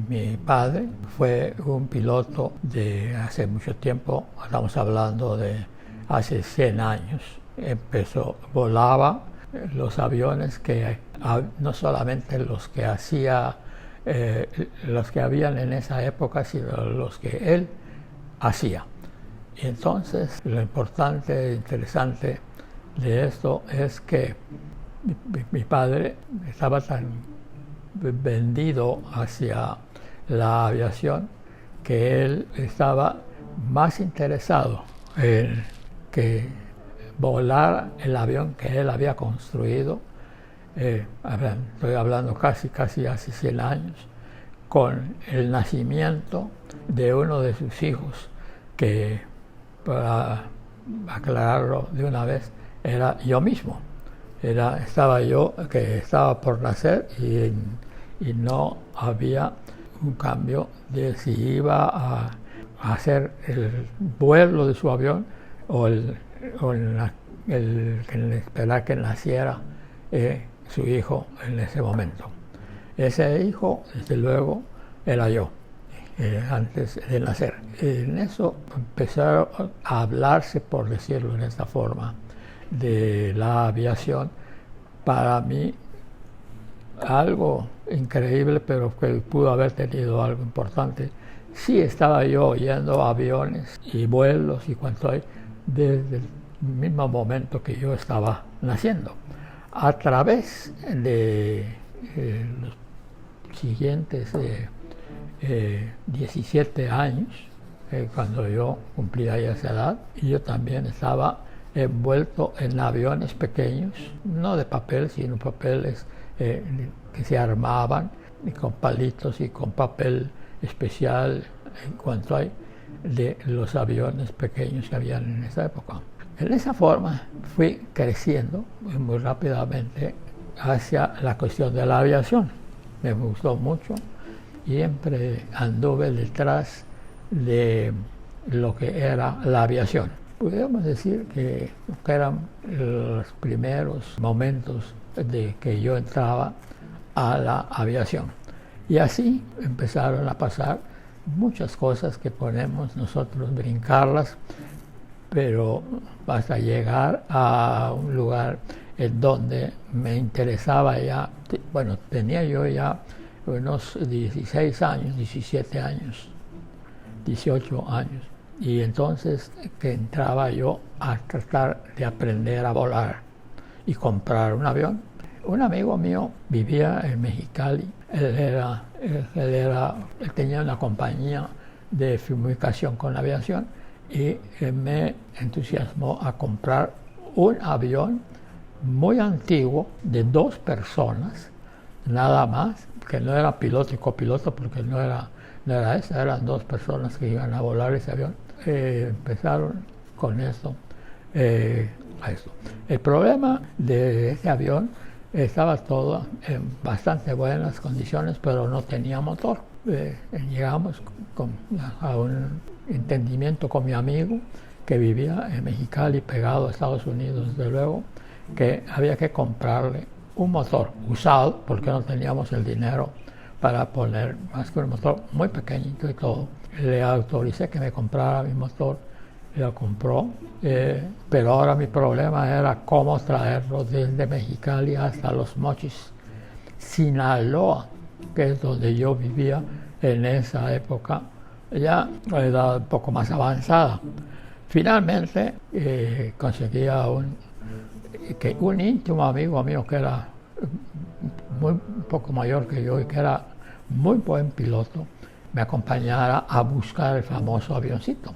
Mi padre fue un piloto de hace mucho tiempo, estamos hablando de hace 100 años. Volaba los aviones que no solamente los que los que habían en esa época, sino los que él hacía. Y entonces lo importante e interesante de esto es que mi padre estaba tan vendido hacia la aviación que él estaba más interesado en que volar el avión que él había construido, estoy hablando casi hace 100 años, con el nacimiento de uno de sus hijos, que, para aclararlo de una vez, era yo mismo. Estaba yo que estaba por nacer y no había un cambio de si iba a hacer el vuelo de su avión o esperar que naciera su hijo en ese momento. Ese hijo, desde luego, era yo, antes de nacer. En eso empezaron a hablarse, por decirlo en esta forma, de la aviación. Para mí, algo increíble, pero que pudo haber tenido algo importante. Sí, estaba yo oyendo aviones y vuelos y cuanto hay desde el mismo momento que yo estaba naciendo. A través de los siguientes 17 años, cuando yo cumplía ya esa edad, yo también estaba envuelto en aviones pequeños, no de papel, sino papeles que se armaban con palitos y con papel especial, en cuanto hay de los aviones pequeños que habían en esa época. En esa forma fui creciendo muy rápidamente hacia la cuestión de la aviación. Me gustó mucho, siempre anduve detrás de lo que era la aviación. Podríamos decir que eran los primeros momentos de que yo entraba a la aviación. Y así empezaron a pasar muchas cosas que podemos nosotros brincarlas, pero hasta llegar a un lugar en donde me interesaba ya, bueno, tenía yo ya unos 16 años, 17 años, 18 años, y entonces que entraba yo a tratar de aprender a volar y comprar un avión. Un amigo mío vivía en Mexicali. Él tenía una compañía de comunicación con la aviación y me entusiasmó a comprar un avión muy antiguo de 2 personas, nada más, que no era piloto y copiloto, porque no era eso, eran 2 personas que iban a volar ese avión. Empezaron con eso. El problema de ese avión, estaba todo en bastante buenas condiciones, pero no tenía motor. Llegamos a un entendimiento con mi amigo que vivía en Mexicali, pegado a Estados Unidos, desde luego, que había que comprarle un motor usado, porque no teníamos el dinero para poner más que un motor muy pequeñito y todo. Le autoricé que me comprara mi motor, lo compró, pero ahora mi problema era cómo traerlo desde Mexicali hasta Los Mochis, Sinaloa, que es donde yo vivía en esa época, ya a edad un poco más avanzada. Finalmente conseguí que un íntimo amigo mío que era un poco mayor que yo y que era muy buen piloto, me acompañara a buscar el famoso avioncito.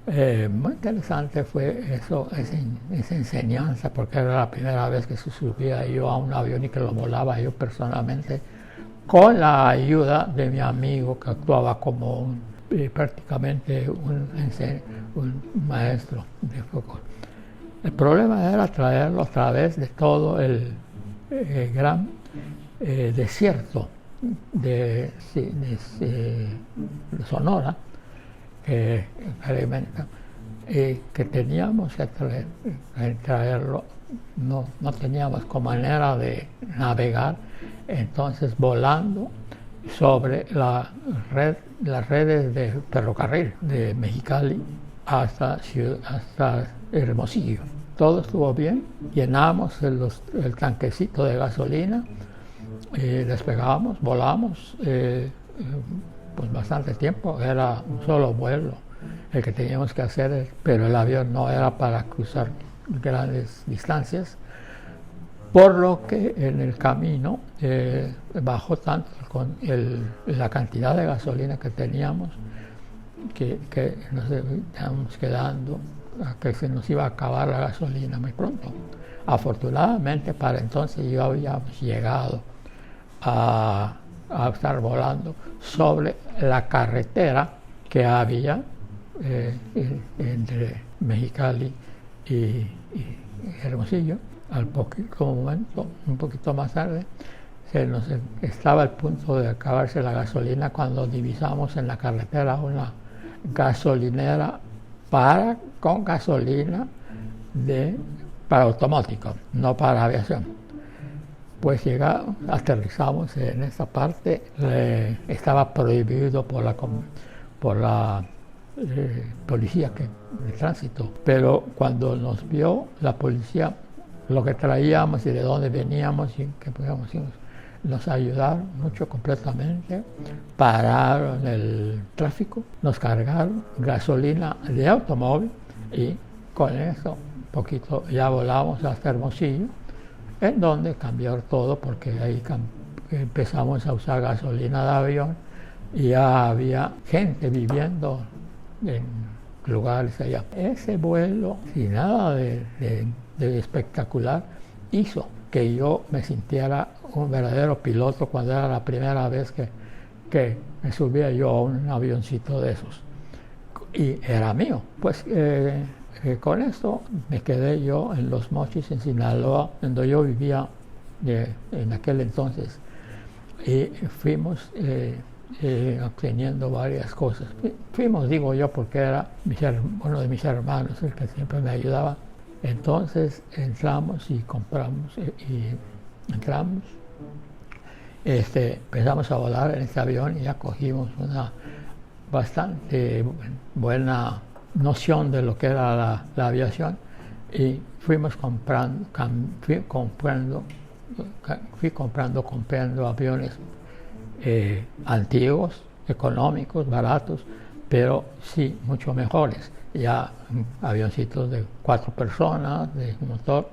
Muy interesante fue esa enseñanza, porque era la primera vez que se subía yo a un avión y que lo volaba yo personalmente, con la ayuda de mi amigo que actuaba como prácticamente un maestro de fuego. El problema era traerlo a través de todo el gran desierto de Sonora, que experimenta. que teníamos que traerlo, no teníamos como manera de navegar, entonces volando sobre las redes de ferrocarril de Mexicali hasta Hermosillo. Todo estuvo bien, llenamos el tanquecito de gasolina, despegamos, volamos, pues bastante tiempo, era un solo vuelo el que teníamos que hacer, pero el avión no era para cruzar grandes distancias, por lo que en el camino bajó tanto con la cantidad de gasolina que teníamos que nos estábamos quedando, que se nos iba a acabar la gasolina muy pronto. Afortunadamente para entonces ya habíamos llegado a estar volando sobre la carretera que había entre Mexicali y Hermosillo. Al poquito momento, un poquito más tarde, estaba al punto de acabarse la gasolina cuando divisamos en la carretera una gasolinera con gasolina para automático, no para aviación. Pues aterrizamos en esa parte, estaba prohibido por la policía de tránsito, pero cuando nos vio la policía, lo que traíamos y de dónde veníamos y que podíamos ir, nos ayudaron mucho completamente, pararon el tráfico, nos cargaron gasolina de automóvil y con eso poquito ya volamos hasta Hermosillo, en donde cambió todo porque ahí empezamos a usar gasolina de avión y ya había gente viviendo en lugares allá. Ese vuelo, sin nada de espectacular, hizo que yo me sintiera un verdadero piloto cuando era la primera vez que me subía yo a un avioncito de esos. Y era mío. Pues con esto me quedé yo en Los Mochis, en Sinaloa, donde yo vivía en aquel entonces. Y fuimos obteniendo varias cosas. Fuimos, digo yo, porque era uno de mis hermanos el que siempre me ayudaba. Entonces entramos y compramos empezamos a volar en este avión y ya cogimos una bastante buena noción de lo que era la aviación y fui comprando aviones antiguos, económicos, baratos, pero sí mucho mejores. Ya avioncitos de 4 personas, de motor,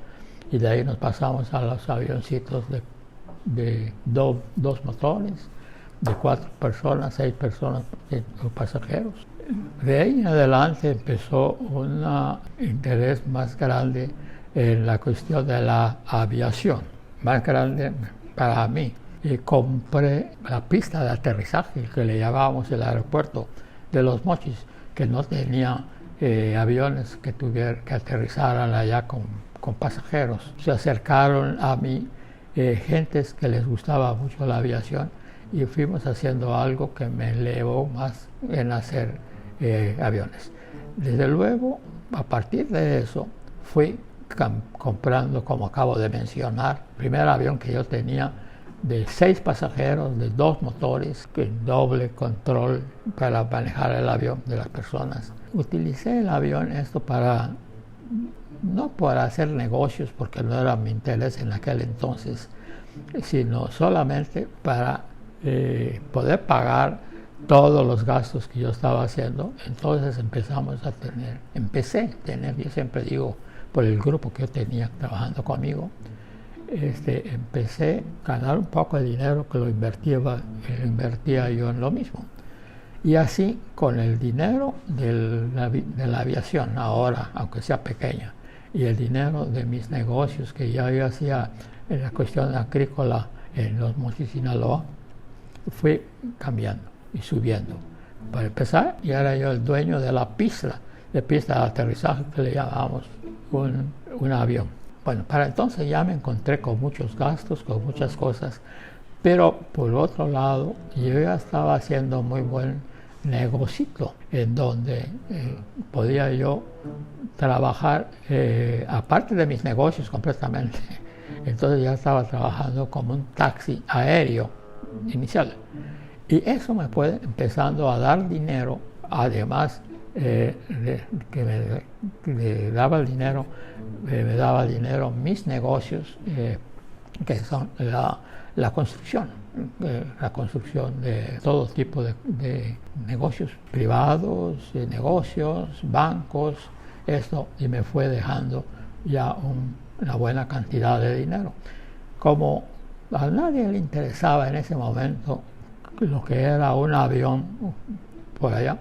y de ahí nos pasamos a los avioncitos de 2 motores, de 4 personas, 6 personas, pasajeros. De ahí en adelante empezó un interés más grande en la cuestión de la aviación, más grande para mí. Y compré la pista de aterrizaje, que le llamábamos el aeropuerto de Los Mochis, que no tenía aviones que aterrizaran allá con pasajeros. Se acercaron a mí gentes que les gustaba mucho la aviación y fuimos haciendo algo que me elevó más en hacer aviones. Desde luego, a partir de eso, fui comprando, como acabo de mencionar, el primer avión que yo tenía de 6 pasajeros, de 2 motores, con doble control para manejar el avión de las personas. Utilicé el avión no para hacer negocios, porque no era mi interés en aquel entonces, sino solamente para poder pagar todos los gastos que yo estaba haciendo. Entonces empecé a tener, yo siempre digo, por el grupo que yo tenía trabajando conmigo, empecé a ganar un poco de dinero que lo invertía yo en lo mismo. Y así, con el dinero de la aviación ahora, aunque sea pequeña, y el dinero de mis negocios que ya yo hacía en la cuestión agrícola en Los Mochis, Sinaloa, fui cambiando y subiendo. Para empezar, ya era yo el dueño de la pista de aterrizaje que le llamábamos un avión. Bueno, para entonces ya me encontré con muchos gastos, con muchas cosas, pero por otro lado, yo ya estaba haciendo muy buen negocito en donde podía yo trabajar, aparte de mis negocios completamente. Entonces ya estaba trabajando como un taxi aéreo inicial. Y eso me fue empezando a dar dinero, además que me daba el dinero, me daba dinero mis negocios, que son la construcción de todo tipo de negocios privados, negocios, bancos, esto, y me fue dejando ya una buena cantidad de dinero. Como a nadie le interesaba en ese momento lo que era un avión por allá,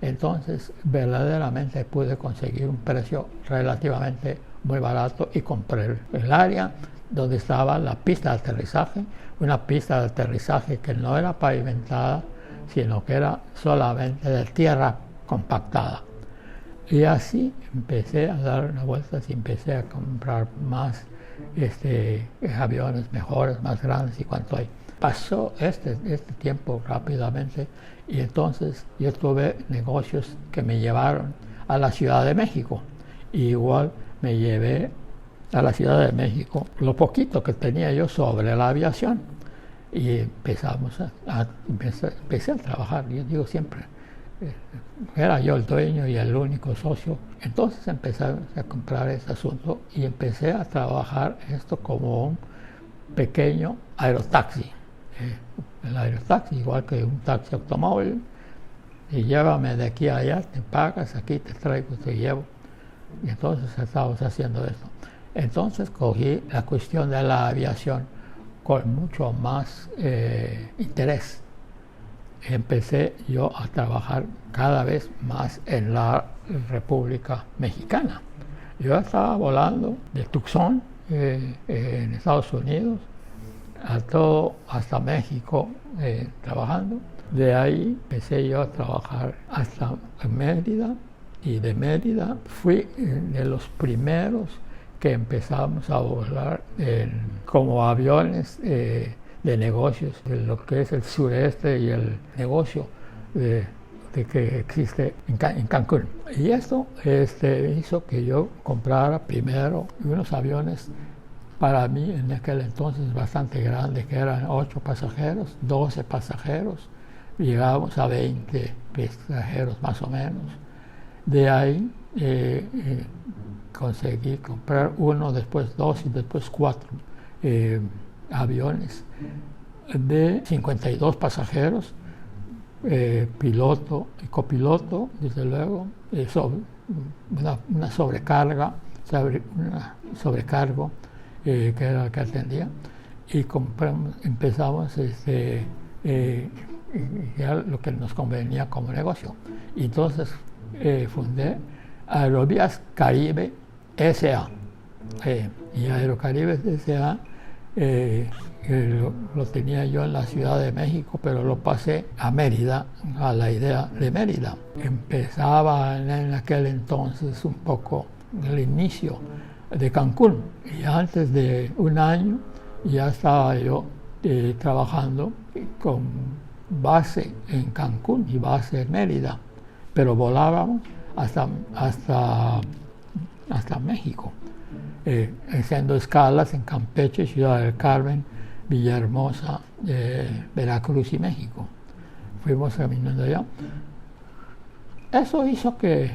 entonces verdaderamente pude conseguir un precio relativamente muy barato y compré el área donde estaba la pista de aterrizaje, una pista de aterrizaje que no era pavimentada, sino que era solamente de tierra compactada. Y así empecé a dar unas vueltas y empecé a comprar más aviones mejores, más grandes y cuanto hay. Pasó este tiempo rápidamente y entonces yo tuve negocios que me llevaron a la Ciudad de México. Y igual me llevé a la Ciudad de México lo poquito que tenía yo sobre la aviación. Y empecé a trabajar, yo digo siempre, era yo el dueño y el único socio. Entonces empecé a comprar este asunto y empecé a trabajar esto como un pequeño aerotaxi. El aerotaxi, igual que un taxi automóvil, y llévame de aquí a allá, te pagas, aquí te traigo, te llevo. Y entonces estábamos haciendo esto. Entonces cogí la cuestión de la aviación con mucho más interés. Empecé yo a trabajar cada vez más en la República Mexicana. Yo estaba volando de Tucson, en Estados Unidos, hasta México trabajando. De ahí empecé yo a trabajar hasta Mérida, y de Mérida fui de los primeros que empezamos a volar como aviones de negocios, de lo que es el sureste y el negocio de que existe en Cancún. Y esto hizo que yo comprara primero unos aviones para mí en aquel entonces bastante grandes, que eran 8 pasajeros, 12 pasajeros, llegábamos a 20 pasajeros más o menos. De ahí conseguí comprar uno, después 2 y después 4 aviones de 52 pasajeros, piloto y copiloto, desde luego, una sobrecargo, que era el que atendía, y empezamos ya lo que nos convenía como negocio. Y entonces fundé Aerovías Caribe S.A. Y Aerocaribe S.A. Lo tenía yo en la Ciudad de México, pero lo pasé a Mérida, a la idea de Mérida. Empezaba en aquel entonces un poco el inicio de Cancún, y antes de un año ya estaba yo trabajando con base en Cancún y base en Mérida, pero volábamos hasta México, haciendo escalas en Campeche, Ciudad del Carmen, Villahermosa, Veracruz y México. Fuimos caminando allá. Eso hizo que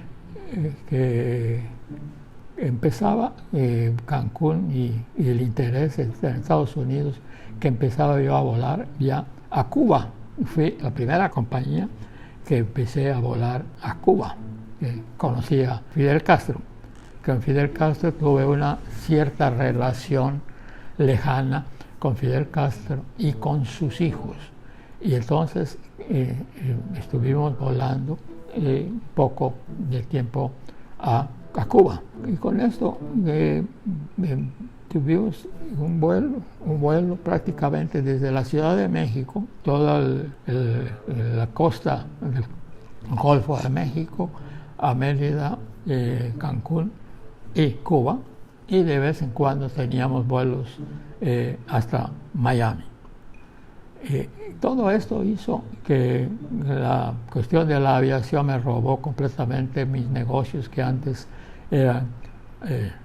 empezaba Cancún y el interés en Estados Unidos, que empezaba yo a volar ya a Cuba. Fui la primera compañía que empecé a volar a Cuba. Conocí a Fidel Castro. Con Fidel Castro tuve una cierta relación lejana con Fidel Castro y con sus hijos. Y entonces estuvimos volando un poco de tiempo a Cuba. Y con esto tuvimos un vuelo prácticamente desde la Ciudad de México, toda la costa del Golfo de México, a Mérida, Cancún y Cuba, y de vez en cuando teníamos vuelos hasta Miami. Todo esto hizo que la cuestión de la aviación me robó completamente mis negocios que antes eran.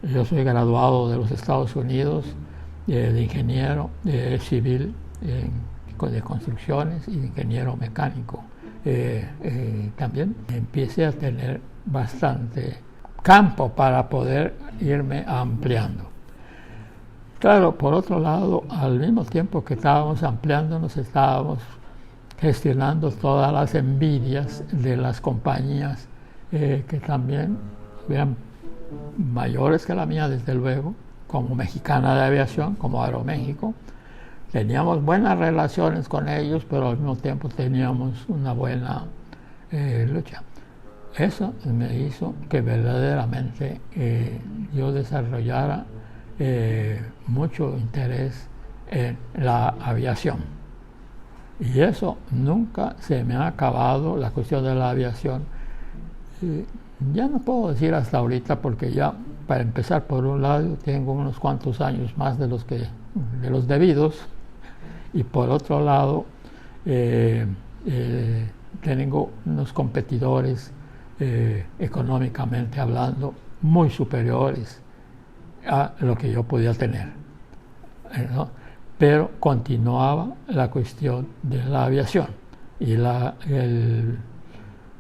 Yo soy graduado de los Estados Unidos de ingeniero civil de construcciones y de ingeniero mecánico. También empecé a tener bastante campo para poder irme ampliando. Claro, por otro lado, al mismo tiempo que estábamos ampliándonos, estábamos gestionando todas las envidias de las compañías que también eran mayores que la mía, desde luego, como Mexicana de Aviación, como Aeroméxico. Teníamos buenas relaciones con ellos, pero al mismo tiempo teníamos una buena lucha. Eso me hizo que verdaderamente yo desarrollara mucho interés en la aviación. Y eso nunca se me ha acabado, la cuestión de la aviación. Ya no puedo decir hasta ahorita, porque ya, para empezar, por un lado, tengo unos cuantos años más de los debidos, y por otro lado, tengo unos competidores económicamente hablando muy superiores a lo que yo podía tener, ¿no? Pero continuaba la cuestión de la aviación y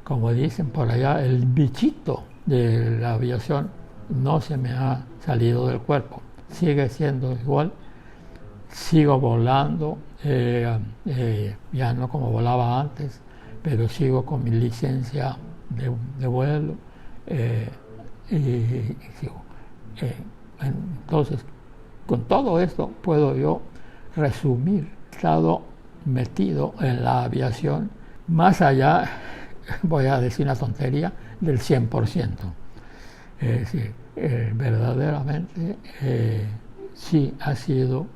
como dicen por allá, el bichito de la aviación no se me ha salido del cuerpo, sigue siendo igual. Sigo volando, ya no como volaba antes, pero sigo con mi licencia de vuelo y sigo. Entonces, con todo esto puedo yo resumir, he estado metido en la aviación más allá, voy a decir una tontería, del 100%. Es decir, verdaderamente sí ha sido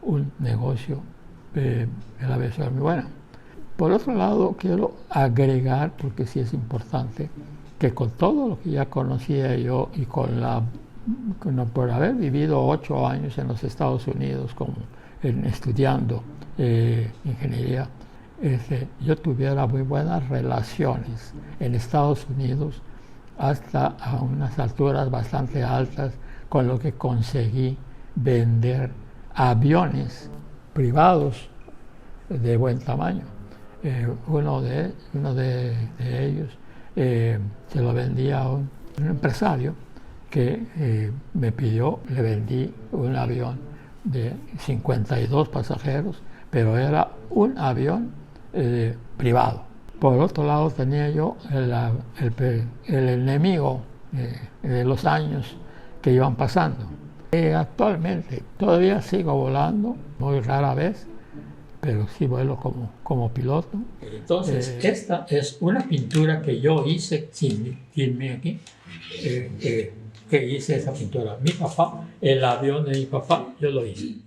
un negocio de la aviación muy buena. Por otro lado, quiero agregar, porque sí es importante, que con todo lo que ya conocía yo y por haber vivido 8 años en los Estados Unidos estudiando ingeniería, yo tuviera muy buenas relaciones en Estados Unidos hasta a unas alturas bastante altas, con lo que conseguí vender aviones privados de buen tamaño. Uno de ellos se lo vendí a un empresario que me pidió, le vendí un avión de 52 pasajeros, pero era un avión privado. Por otro lado tenía yo el enemigo de los años que iban pasando. Actualmente todavía sigo volando, muy rara vez, pero sí vuelo como piloto. Entonces, esta es una pintura que yo hice sin irme aquí, que hice esa pintura. Mi papá, el avión de mi papá, yo lo hice.